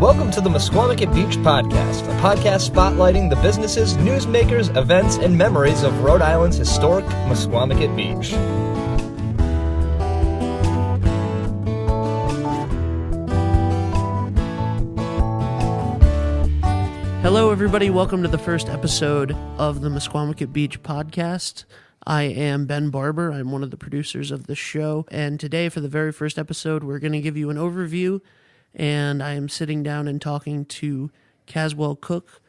Welcome to the Misquamicut Beach Podcast, a podcast spotlighting the businesses, newsmakers, events, and memories of Rhode Island's historic Misquamicut Beach. Hello, everybody. Welcome to the first episode of the Misquamicut Beach Podcast. I am Ben Barber. I'm one of the producers of the show. And today, for the very first episode, we're going to give you an overview. And I am sitting down and talking to Caswell Cooke,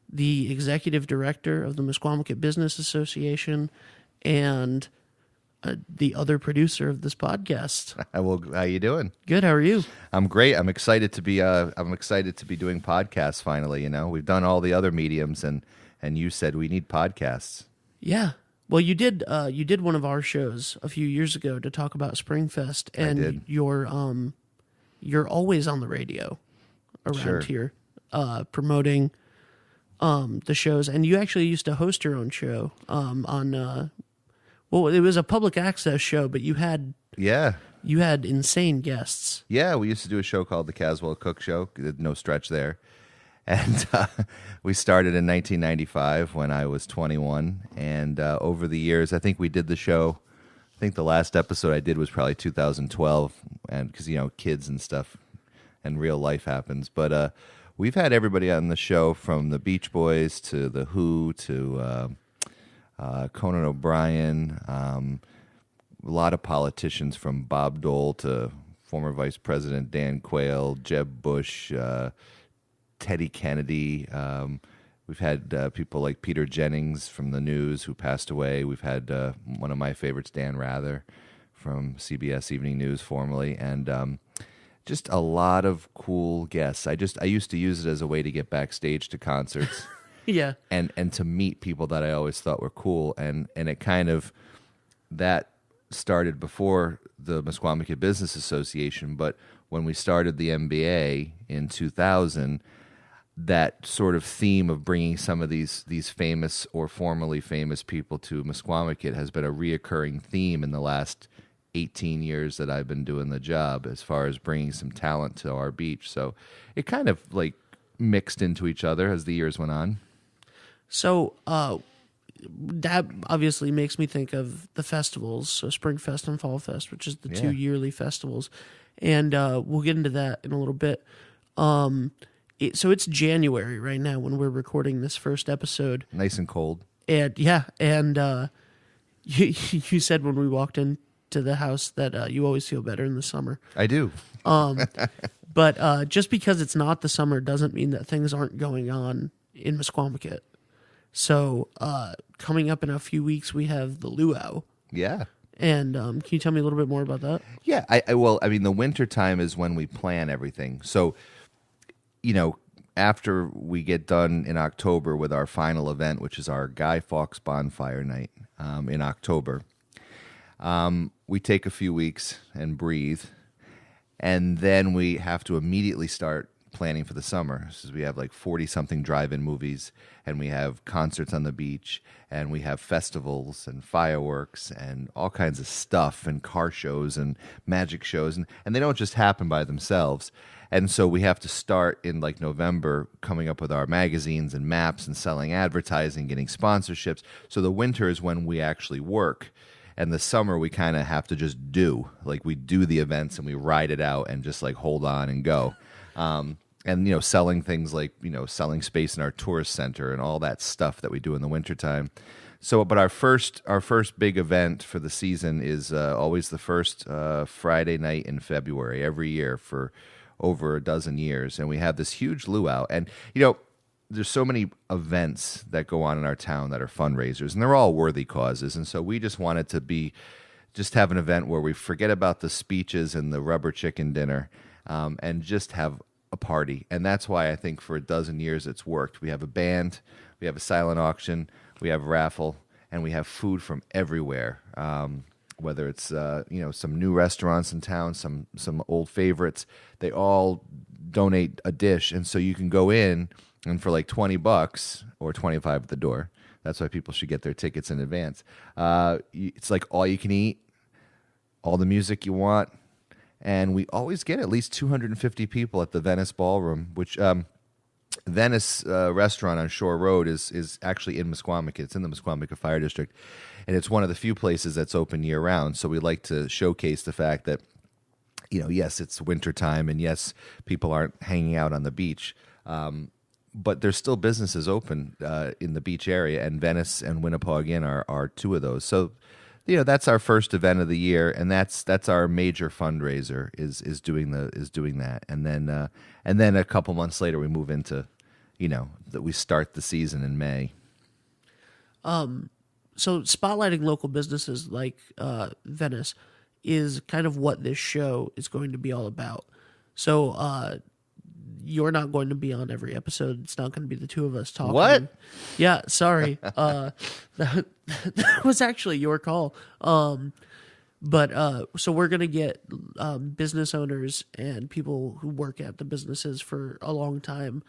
the executive director of the Misquamicut Business Association, and the other producer of this podcast. Well, how you doing? Good. How are you? I'm great. I'm excited to be. I'm excited to be doing podcasts finally. You know, we've done all the other mediums, and you said we need podcasts. Yeah. Well, you did one of our shows a few years ago to talk about Springfest, and I did. You're always on the radio around here, promoting the shows. And you actually used to host your own show on it was a public access show, but you had insane guests. Yeah, we used to do a show called the Caswell Cooke Show. No stretch there. And we started in 1995 when I was 21. And over the years, I think we did the show. I think the last episode I did was probably 2012, and because, you know, kids and stuff and real life happens. But we've had everybody on the show, from the Beach Boys to the Who to Conan O'Brien, a lot of politicians, from Bob Dole to former Vice President Dan Quayle, Jeb Bush, Teddy Kennedy. We've had people like Peter Jennings from the news, who passed away. We've had one of my favorites, Dan Rather, from CBS Evening News formerly, and just a lot of cool guests. I used to use it as a way to get backstage to concerts. Yeah. And to meet people that I always thought were cool. And it kind of, that started before the Misquamicut Business Association, but when we started the MBA in 2000, that sort of theme of bringing some of these famous or formerly famous people to Misquamicut has been a reoccurring theme in the last 18 years that I've been doing the job, as far as bringing some talent to our beach. So it kind of like mixed into each other as the years went on. So that obviously makes me think of the festivals, so Spring Fest and Fall Fest, which is the two yearly festivals. And we'll get into that in a little bit. So it's January right now when we're recording this first episode. Nice and cold. And you said when we walked into the house that you always feel better in the summer. I do. But just because it's not the summer doesn't mean that things aren't going on in Misquamicut. So coming up in a few weeks, we have the luau. Yeah. And can you tell me a little bit more about that? Yeah. I mean, the winter time is when we plan everything. So, you know, after we get done in October with our final event, which is our Guy Fawkes Bonfire Night in October, we take a few weeks and breathe, and then we have to immediately start planning for the summer. So we have like 40-something drive-in movies, and we have concerts on the beach, and we have festivals and fireworks and all kinds of stuff, and car shows and magic shows, and they don't just happen by themselves. And so we have to start in like November coming up with our magazines and maps and selling advertising, getting sponsorships. So the winter is when we actually work. And the summer we kind of have to just do. Like, we do the events and we ride it out and just like hold on and go. And, you know, selling things like, you know, selling space in our tourist center and all that stuff that we do in the wintertime. So, but our first big event for the season is always the first Friday night in February every year for over a dozen years. And we have this huge luau. And, you know, there's so many events that go on in our town that are fundraisers, and they're all worthy causes. And so we just wanted to have an event where we forget about the speeches and the rubber chicken dinner, and just have a party. And that's why I think for a dozen years it's worked. We have a band, we have a silent auction, we have a raffle, and we have food from everywhere. Whether it's you know, some new restaurants in town, some old favorites, they all donate a dish, and so you can go in, and for like $20 or $25 at the door. That's why people should get their tickets in advance. It's like all you can eat, all the music you want, and we always get at least 250 people at the Venice Ballroom, which Venice restaurant on Shore Road is actually in Misquamicut. It's in the Misquamicut Fire District, and it's one of the few places that's open year round. So we like to showcase the fact that, yes, it's wintertime, and yes, people aren't hanging out on the beach, but there's still businesses open in the beach area, and Venice and Winnapaug Inn are two of those. So, that's our first event of the year, and that's our major fundraiser is doing that, and then a couple months later we move into, that we start the season in May. So spotlighting local businesses like Venice is kind of what this show is going to be all about. So you're not going to be on every episode. It's not going to be the two of us talking. What? Yeah, sorry. That was actually your call. But so we're going to get business owners and people who work at the businesses for a long time,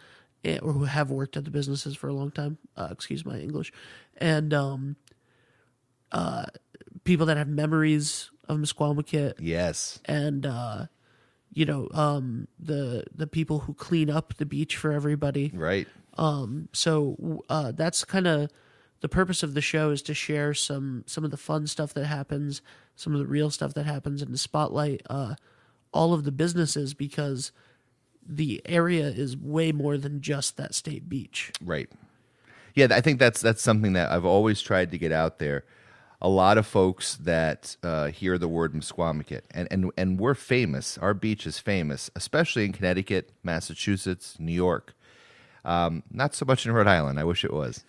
or who have worked at the businesses for a long time. Excuse my English. And people that have memories of Misquamicut. Yes. And the people who clean up the beach for everybody. Right. So that's kind of the purpose of the show, is to share some of the fun stuff that happens, some of the real stuff that happens, and to spotlight all of the businesses, because the area is way more than just that state beach. Right. Yeah, I think that's something that I've always tried to get out there. A lot of folks that hear the word Misquamicut, and we're famous. Our beach is famous, especially in Connecticut, Massachusetts, New York. Not so much in Rhode Island. I wish it was.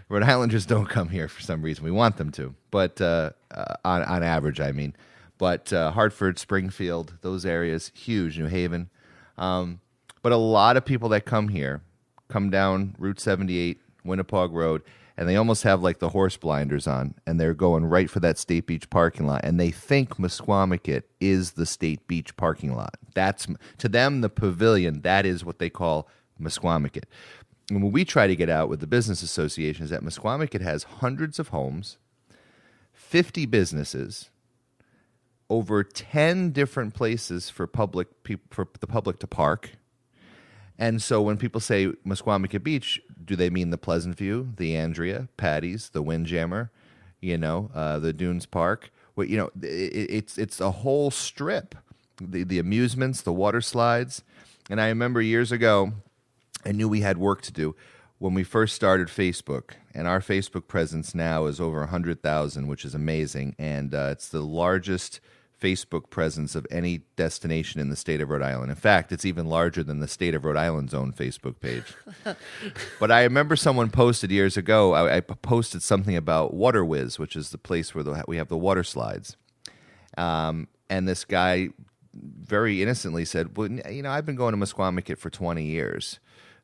Rhode Islanders don't come here for some reason. We want them to, but on average, I mean. But Hartford, Springfield, those areas, huge. New Haven. But a lot of people that come here come down Route 78, Winnapaug Road, and they almost have like the horse blinders on, and they're going right for that State Beach parking lot, and they think Misquamicut is the State Beach parking lot. That's, to them, the pavilion. That is what they call Misquamicut. And what we try to get out with the business association is that Misquamicut has hundreds of homes, 50 businesses, over 10 different places for the public to park. And so when people say Misquamicut Beach, do they mean the Pleasant View, the Andrea, Patty's, the Windjammer, the Dunes Park? Well, it's a whole strip. The amusements, the water slides. And I remember years ago, I knew we had work to do when we first started Facebook. And our Facebook presence now is over 100,000, which is amazing. And it's the largest Facebook presence of any destination in the state of Rhode Island. In fact, it's even larger than the state of Rhode Island's own Facebook page. But I remember someone posted years ago, I posted something about Water Whiz, which is the place where we have the water slides. And this guy very innocently said, well, I've been going to Misquamicut for 20 years.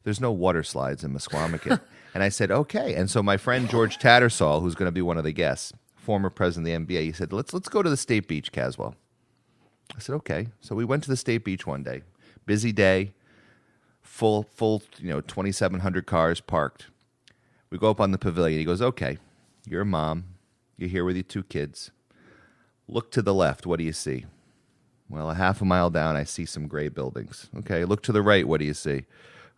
There's no water slides in Misquamicut. And I said, okay. And so my friend George Tattersall, who's going to be one of the guests, former president of the MBA, he said, let's go to the State Beach, Caswell. I said, okay. So we went to the State Beach one day. Busy day, full 2,700 cars parked. We go up on the pavilion. He goes, okay, you're a mom. You're here with your two kids. Look to the left. What do you see? Well, a half a mile down, I see some gray buildings. Okay, look to the right. What do you see?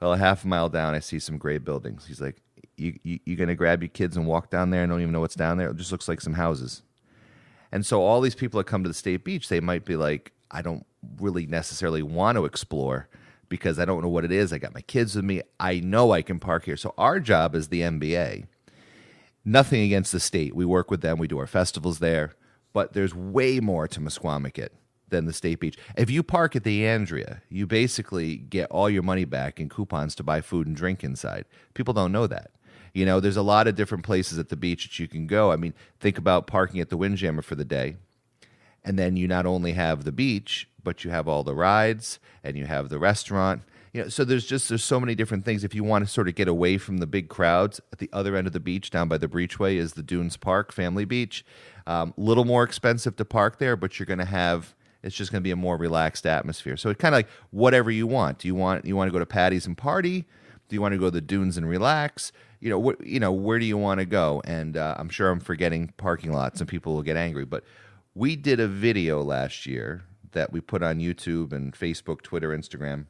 Well, a half a mile down, I see some gray buildings. He's like, you going to grab your kids and walk down there and don't even know what's down there? It just looks like some houses. And so all these people that come to the State Beach, they might be like, I don't really necessarily want to explore because I don't know what it is. I got my kids with me. I know I can park here. So our job as the MBA, nothing against the state. We work with them. We do our festivals there. But there's way more to Misquamicut than the State Beach. If you park at the Andrea, you basically get all your money back in coupons to buy food and drink inside. People don't know that. There's a lot of different places at the beach that you can go. I mean, think about parking at the Windjammer for the day. And then you not only have the beach, but you have all the rides and you have the restaurant. So there's so many different things. If you want to sort of get away from the big crowds, at the other end of the beach, down by the Breachway, is the Dunes Park, Family Beach. Little more expensive to park there, but you're going to have, it's just going to be a more relaxed atmosphere. So it's kind of like whatever you want. Do you want to go to Patty's and party? Do you want to go to the dunes and relax? Where do you want to go? And I'm sure I'm forgetting parking lots and people will get angry. But we did a video last year that we put on YouTube and Facebook, Twitter, Instagram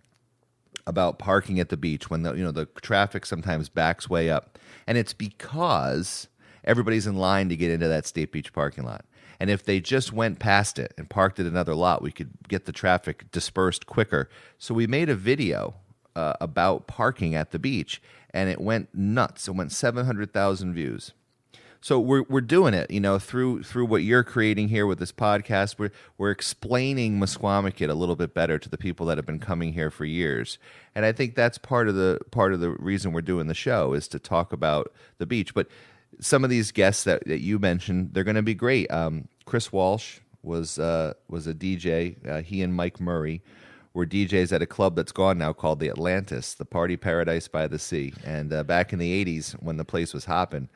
about parking at the beach when the traffic sometimes backs way up, and it's because everybody's in line to get into that State Beach parking lot. And if they just went past it and parked at another lot, we could get the traffic dispersed quicker. So we made a video about parking at the beach, and it went nuts. It went 700,000 views. So we're doing it, through what you're creating here with this podcast. We're explaining Misquamicut a little bit better to the people that have been coming here for years, and I think that's part of the reason we're doing the show is to talk about the beach. But some of these guests that you mentioned, they're going to be great. Chris Walsh was a DJ. He and Mike Murray were DJs at a club that's gone now called the Atlantis, the Party Paradise by the Sea. And back in the 80s when the place was hopping,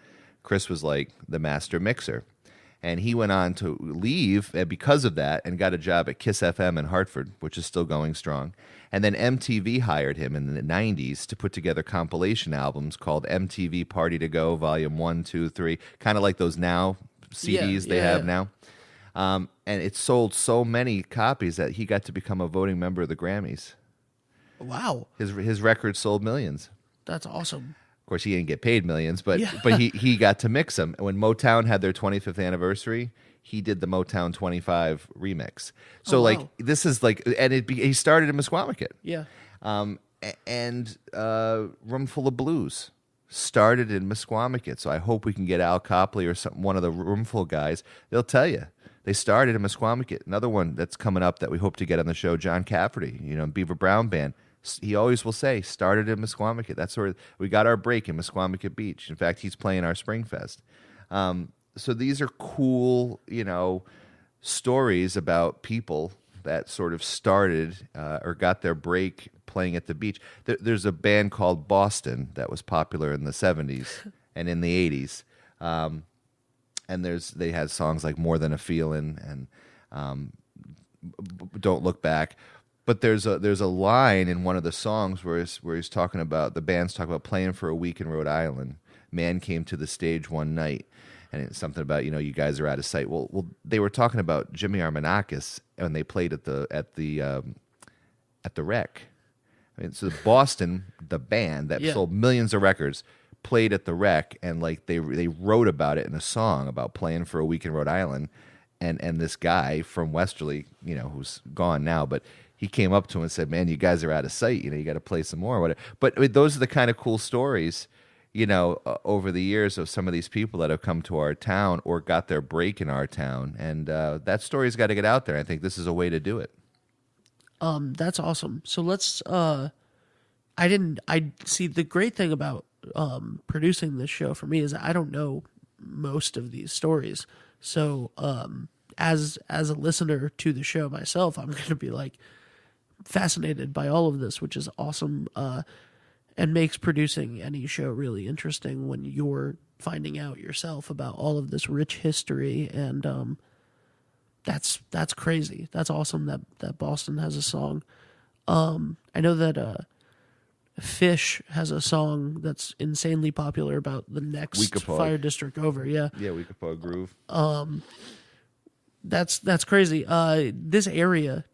Chris was like the master mixer. And he went on to leave because of that and got a job at Kiss FM in Hartford, which is still going strong. And then MTV hired him in the 90s to put together compilation albums called MTV Party to Go Volume 1, 2, 3, kind of like those Now CDs they have now. And it sold so many copies that he got to become a voting member of the Grammys. Wow. His record sold millions. That's awesome. Of course, he didn't get paid millions, but he got to mix them. When Motown had their 25th anniversary, he did the Motown 25 remix. So this is and he started in Misquamicut. Yeah. And Roomful of Blues started in Misquamicut. So I hope we can get Al Copley or one of the Roomful guys. They'll tell you. They started in Misquamicut. Another one that's coming up that we hope to get on the show, John Cafferty, Beaver Brown Band. He always will say, started in Misquamicut. That's where we got our break in Misquamicut Beach. In fact, he's playing our Spring Fest. So these are cool, stories about people that sort of started or got their break playing at the beach. There's a band called Boston that was popular in the 70s and in the 80s. And they had songs like More Than a Feelin' and Don't Look Back. But there's a line in one of the songs where he's talking about, the band's talking about playing for a week in Rhode Island. Man came to the stage one night, and it's something about, you guys are out of sight. Well, they were talking about Jimmy Armanakis when they played at the Rec. I mean, so Boston, the band that sold millions of records, played at the Rec, and they wrote about it in a song about playing for a week in Rhode Island, and this guy from Westerly, who's gone now, but he came up to him and said, "Man, you guys are out of sight. You got to play some more." Whatever. But those are the kind of cool stories, over the years of some of these people that have come to our town or got their break in our town, and that story's got to get out there. I think this is a way to do it. That's awesome. So let's. I see the great thing about producing this show for me is I don't know most of these stories. So as a listener to the show myself, I'm going to be fascinated by all of this, which is awesome, and makes producing any show really interesting when you're finding out yourself about all of this rich history. And that's crazy. That's awesome that Boston has a song. I know that Fish has a song that's insanely popular about the next Weekapaug. fire district over. Yeah, Weekapaug Groove. That's crazy. This area,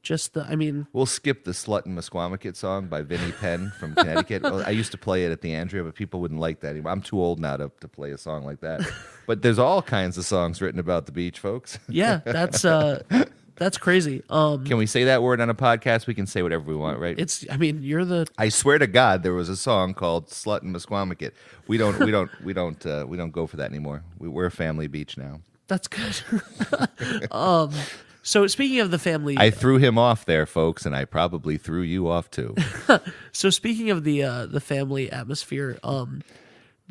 we'll skip the Slut in Misquamicut song by Vinnie Penn from Connecticut. Well, I used to play it at the Andrea, but people wouldn't like that anymore. I'm too old now to play a song like that. But there's all kinds of songs written about the beach, folks. Yeah, that's crazy. Can we say that word on a podcast? We can say whatever we want, right? You're the. I swear to God, there was a song called "Slut in Misquamicut." We don't go for that anymore. We're a family beach now. That's good. So speaking of the family, I threw him off there, folks, and I probably threw you off too. So speaking of the family atmosphere,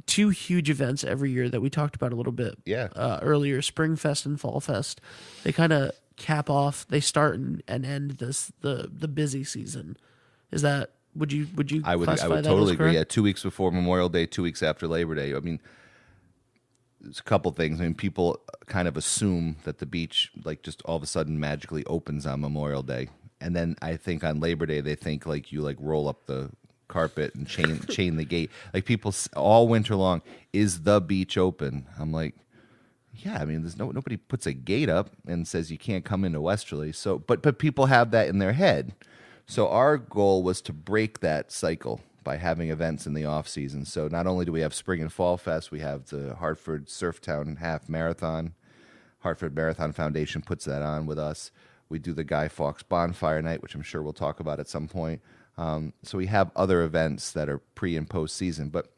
two huge events every year that we talked about a little bit. Earlier, Spring Fest and Fall Fest. They kind of cap off. They start and end the busy season. Is that would you? I would totally agree. Yeah, 2 weeks before Memorial Day, 2 weeks after Labor Day. I mean, there's a couple things. I mean, people kind of assume that the beach just all of a sudden magically opens on Memorial Day, and then I think on Labor Day they think you roll up the carpet and chain the gate. People all winter long, is the beach open? I'm like, Yeah, I mean, there's nobody puts a gate up and says you can't come into Westerly. So, but people have that in their head. So our goal was to break that cycle by having events in the off season. So not only do we have Spring and Fall Fest, we have the Hartford Surftown Half Marathon. Hartford Marathon Foundation puts that on with us. We do the Guy Fawkes Bonfire Night, which I'm sure we'll talk about at some point. So we have other events that are pre and post season. But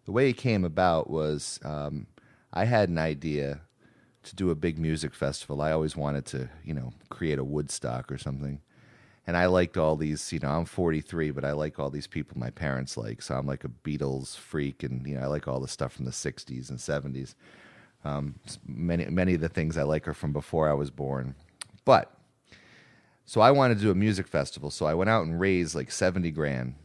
the way it came about was I had an idea to do a big music festival. I always wanted to, create a Woodstock or something. And I liked all these, I'm 43, but I like all these people my parents like. So I'm like a Beatles freak, and, I like all the stuff from the 60s and 70s. Many of the things I like are from before I was born. So I wanted to do a music festival. So I went out and raised like 70 grand,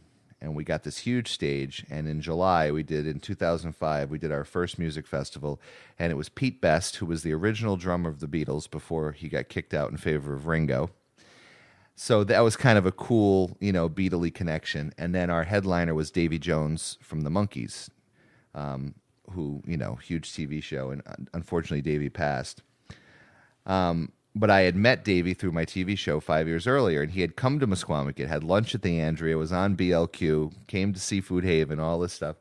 and we got this huge stage. And in July, in 2005, we did our first music festival. And it was Pete Best, who was the original drummer of the Beatles before he got kicked out in favor of Ringo. So that was kind of a cool, Beatle-y connection. And then our headliner was Davy Jones from the Monkees, who, huge TV show. And unfortunately, Davy passed. But I had met Davy through my TV show 5 years earlier, and he had come to Misquamicut, had lunch at the Andrea, was on BLQ, came to Seafood Haven, all this stuff.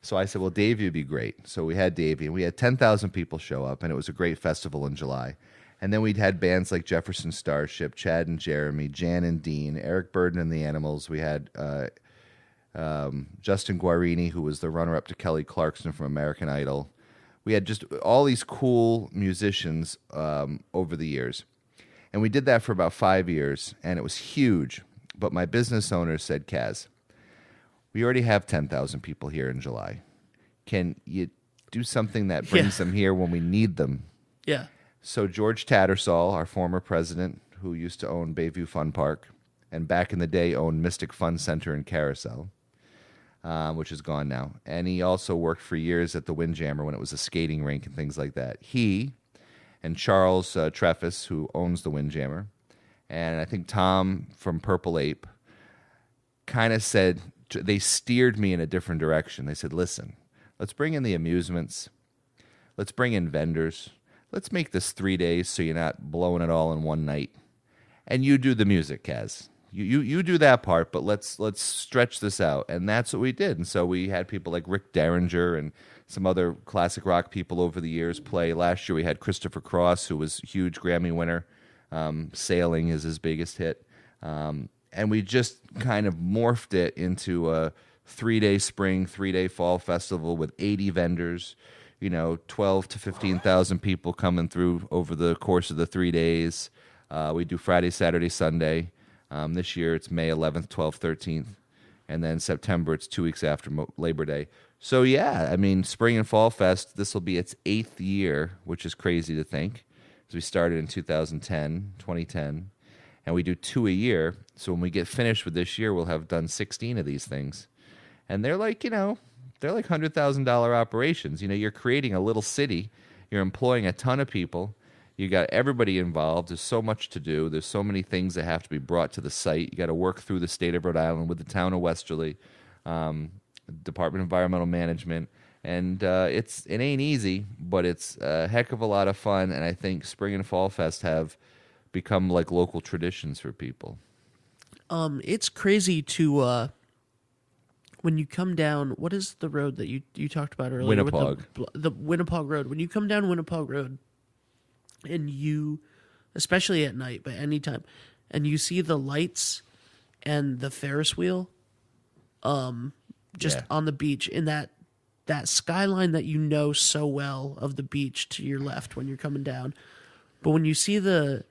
So I said, well, Davy would be great. So we had Davy, and we had 10,000 people show up, and it was a great festival in July. And then we'd had bands like Jefferson Starship, Chad and Jeremy, Jan and Dean, Eric Burden and the Animals. We had Justin Guarini, who was the runner-up to Kelly Clarkson from American Idol. We had just all these cool musicians over the years. And we did that for about 5 years, and it was huge. But my business owner said, Kaz, we already have 10,000 people here in July. Can you do something that brings them here when we need them? Yeah. So George Tattersall, our former president, who used to own Bayview Fun Park, and back in the day owned Mystic Fun Center in Carousel, which is gone now. And he also worked for years at the Windjammer when it was a skating rink and things like that. He and Charles Treffis, who owns the Windjammer, and I think Tom from Purple Ape, kind of said, they steered me in a different direction. They said, listen, let's bring in the amusements. Let's bring in vendors. Let's make this 3 days so you're not blowing it all in one night. And you do the music, Kaz. You do that part, but let's stretch this out. And that's what we did. And so we had people like Rick Derringer and some other classic rock people over the years play. Last year we had Christopher Cross, who was a huge Grammy winner. Sailing is his biggest hit. And we just kind of morphed it into a 3-day spring, 3-day fall festival with 80 vendors, 12 to 15,000 people coming through over the course of the 3 days. We do Friday, Saturday, Sunday. This year it's May 11th, 12th, 13th. And then September, it's 2 weeks after Labor Day. So, yeah, I mean, Spring and Fall Fest, this will be its 8th year, which is crazy to think. Because we started in 2010, and we do 2 a year. So when we get finished with this year, we'll have done 16 of these things. And they're like, they're like $100,000 operations. You're creating a little city. You're employing a ton of people. You got everybody involved. There's so much to do. There's so many things that have to be brought to the site. You got to work through the state of Rhode Island with the town of Westerly, Department of Environmental Management. And it ain't easy, but it's a heck of a lot of fun. And I think Spring and Fall Fest have become like local traditions for people. It's crazy to... when you come down, what is the road that you talked about earlier? Winnipaug. The Winnipaug Road. When you come down Winnipaug Road, and you, especially at night, but anytime, and you see the lights and the Ferris wheel, on the beach in that skyline that so well of the beach to your left when you're coming down, but when you see the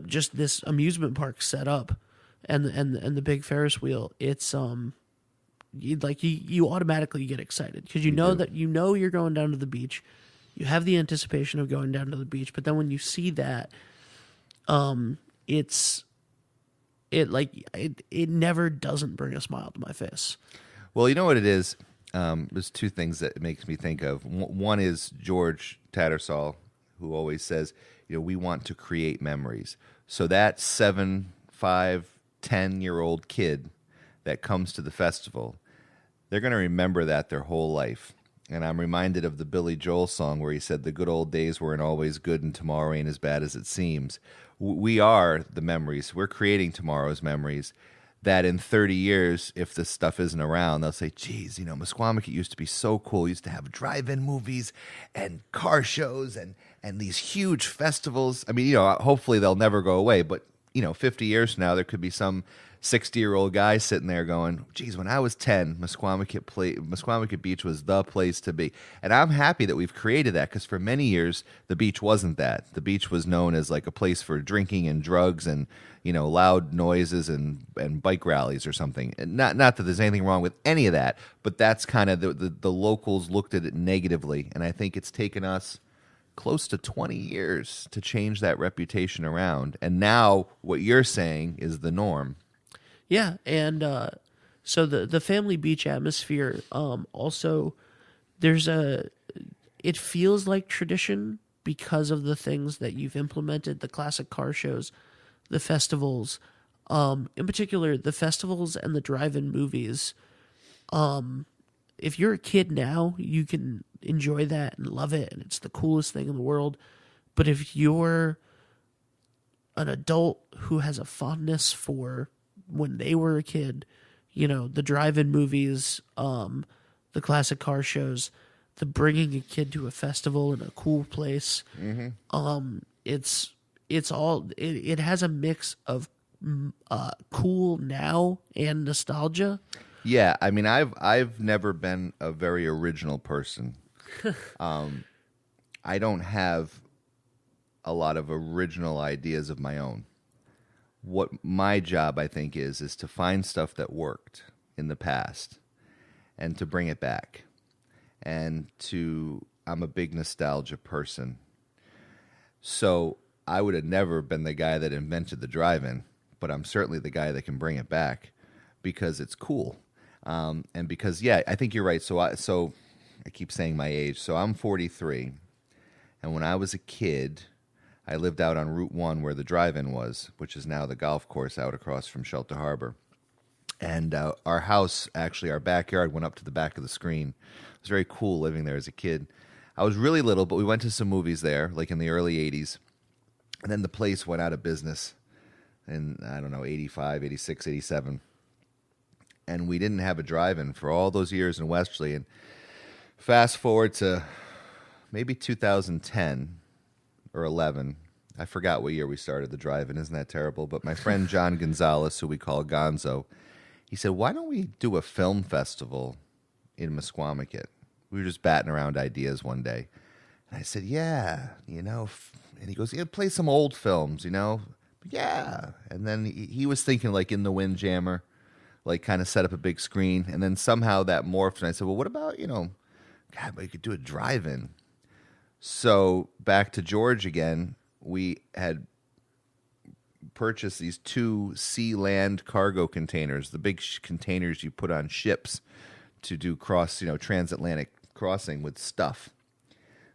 just this amusement park set up, and the big Ferris wheel, it's you automatically get excited because you're going down to the beach. You have the anticipation of going down to the beach, but then when you see that, it never doesn't bring a smile to my face. Well, you know what it is? There's two things that it makes me think of. One is George Tattersall, who always says, we want to create memories. So that 7, 5, 10-year-old kid that comes to the festival, they're going to remember that their whole life. And I'm reminded of the Billy Joel song where he said, the good old days weren't always good and tomorrow ain't as bad as it seems. We are the memories. We're creating tomorrow's memories that in 30 years, if this stuff isn't around, they'll say, geez, Misquamicut used to be so cool. It used to have drive-in movies and car shows and these huge festivals. I mean, hopefully they'll never go away. But, 50 years from now, there could be some 60-year-old guy sitting there going, geez, when I was 10, Misquamicut Beach was the place to be. And I'm happy that we've created that because for many years, the beach wasn't that. The beach was known as like a place for drinking and drugs and, loud noises and bike rallies or something. And not that there's anything wrong with any of that, but that's kind of the locals looked at it negatively. And I think it's taken us close to 20 years to change that reputation around. And now what you're saying is the norm. Yeah, and so the family beach atmosphere, also, it feels like tradition because of the things that you've implemented, the classic car shows, the festivals, in particular, the festivals and the drive-in movies. If you're a kid now, you can enjoy that and love it, and it's the coolest thing in the world. But if you're an adult who has a fondness for when they were a kid, the drive-in movies, the classic car shows, the bringing a kid to a festival in a cool place. Mm-hmm. It has a mix of cool now and nostalgia. Yeah, I mean, I've never been a very original person. I don't have a lot of original ideas of my own. What my job, I think, is to find stuff that worked in the past and to bring it back. I'm a big nostalgia person. So I would have never been the guy that invented the drive-in, but I'm certainly the guy that can bring it back because it's cool. And because, I think you're right. So I keep saying my age. So I'm 43. And when I was a kid, I lived out on Route 1 where the drive-in was, which is now the golf course out across from Shelter Harbor. And our house, actually, our backyard went up to the back of the screen. It was very cool living there as a kid. I was really little, but we went to some movies there, like in the early 80s. And then the place went out of business in, 85, 86, 87. And we didn't have a drive-in for all those years in Westerly. And fast forward to maybe 2010 or 11. I forgot what year we started the drive-in. Isn't that terrible? But my friend John Gonzalez, who we call Gonzo, he said, why don't we do a film festival in Misquamicut? We were just batting around ideas one day. And I said, yeah, And he goes, play some old films, Yeah. And then he was thinking like In the Windjammer, like kind of set up a big screen. And then somehow that morphed. And I said, well, what about, God, but you could do a drive-in. So back to George again, we had purchased these 2 sea-land cargo containers, the big containers you put on ships to do transatlantic crossing with stuff.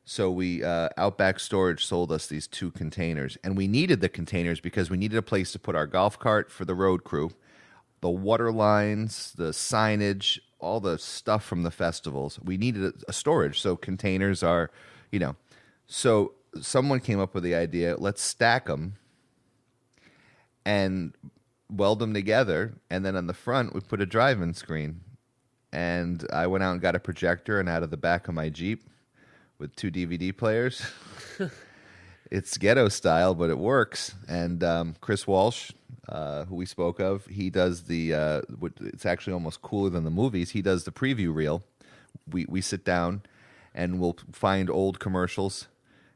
So we Outback Storage sold us these 2 containers, and we needed the containers because we needed a place to put our golf cart for the road crew, the water lines, the signage, all the stuff from the festivals. We needed a storage, so containers are, So someone came up with the idea, let's stack them and weld them together, and then on the front we put a drive-in screen. And I went out and got a projector, and out of the back of my Jeep with 2 DVD players. It's ghetto style, but it works. And Chris Walsh, who we spoke of, he does it's actually almost cooler than the movies. He does the preview reel. We sit down and we'll find old commercials.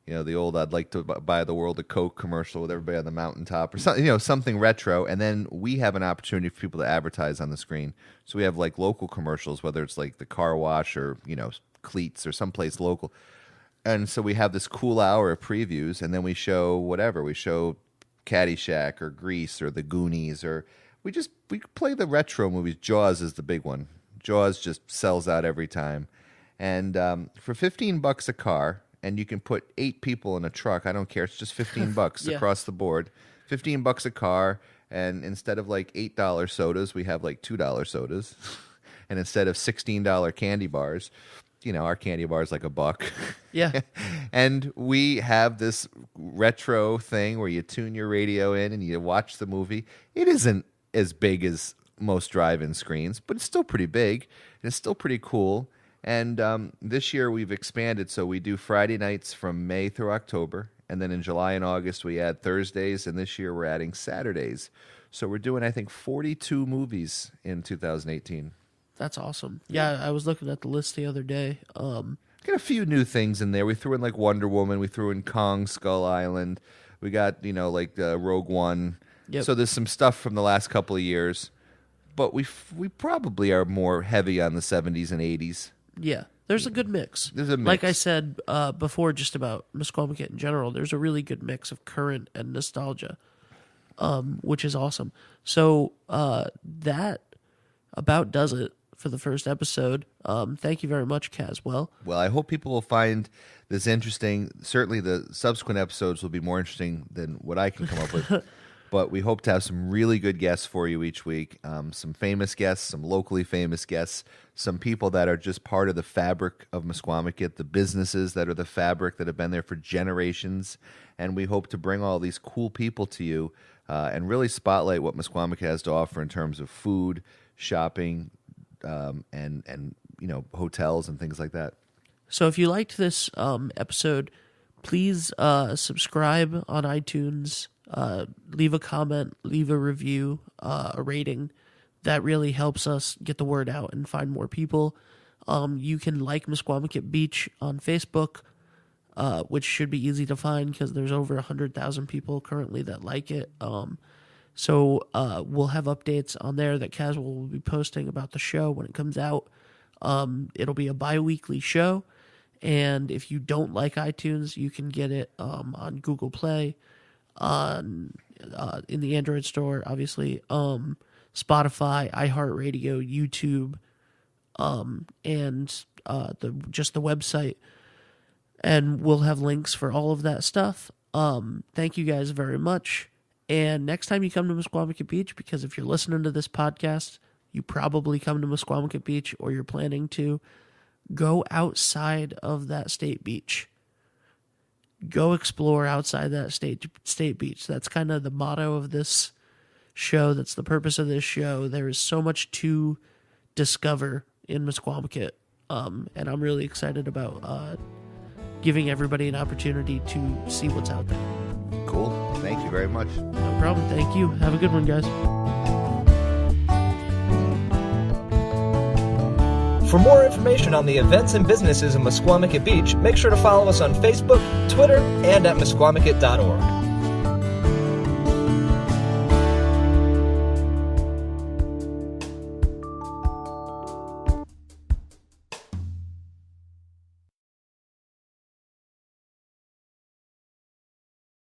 The old I'd like to buy the world a Coke commercial with everybody on the mountaintop or something, something retro. And then we have an opportunity for people to advertise on the screen. So we have like local commercials, whether it's like the car wash or, Cleats or someplace local. And so we have this cool hour of previews, and then we show whatever. We show Caddyshack or Grease or The Goonies, or we play the retro movies. Jaws is the big one. Jaws just sells out every time. And for $15 a car, and you can put 8 people in a truck. I don't care. It's just $15 Yeah. across the board. $15 a car, and instead of like $8 sodas, we have like $2 sodas. And instead of $16 candy bars, our candy bar is like $1. Yeah. And we have this retro thing where you tune your radio in and you watch the movie. It isn't as big as most drive-in screens, but it's still pretty big. And it's still pretty cool. And this year we've expanded, so we do Friday nights from May through October. And then in July and August we add Thursdays, and this year we're adding Saturdays. So we're doing, I think, 42 movies in 2018. That's awesome. Yeah, I was looking at the list the other day. Got a few new things in there. We threw in like Wonder Woman. We threw in Kong Skull Island. We got, Rogue One. Yep. So there's some stuff from the last couple of years. But we probably are more heavy on the 70s and 80s. Yeah, there's a good mix. There's a mix. Like I said before, just about Misquamicut in general, there's a really good mix of current and nostalgia, which is awesome. So that about does it for the first episode. Thank you very much, Caswell. Well, I hope people will find this interesting. Certainly the subsequent episodes will be more interesting than what I can come up with. But we hope to have some really good guests for you each week. Some famous guests, some locally famous guests, some people that are just part of the fabric of Misquamicut, the businesses that are the fabric that have been there for generations. And we hope to bring all these cool people to you and really spotlight what Misquamicut has to offer in terms of food, shopping, and hotels and things like that. So if you liked this episode, please subscribe on iTunes, leave a comment, leave a review, a rating. That really helps us get the word out and find more people. You can like Misquamicut Beach on Facebook, which should be easy to find because there's over 100,000 people currently that like it. So we'll have updates on there that Caswell will be posting about the show when it comes out. It'll be a bi-weekly show. And if you don't like iTunes, you can get it on Google Play, in the Android store, obviously, Spotify, iHeartRadio, YouTube, and just the website. And we'll have links for all of that stuff. Thank you guys very much. And next time you come to Misquamicut Beach, because if you're listening to this podcast, you probably come to Misquamicut Beach or you're planning to, go outside of that state beach. Go explore outside that state beach. That's kind of the motto of this show. That's the purpose of this show. There is so much to discover in Misquamicut, and I'm really excited about giving everybody an opportunity to see what's out there. Cool. Thank you very much. No problem. Thank you. Have a good one, guys. For more information on the events and businesses of Misquamicut Beach, make sure to follow us on Facebook, Twitter, and at Misquamicut.org.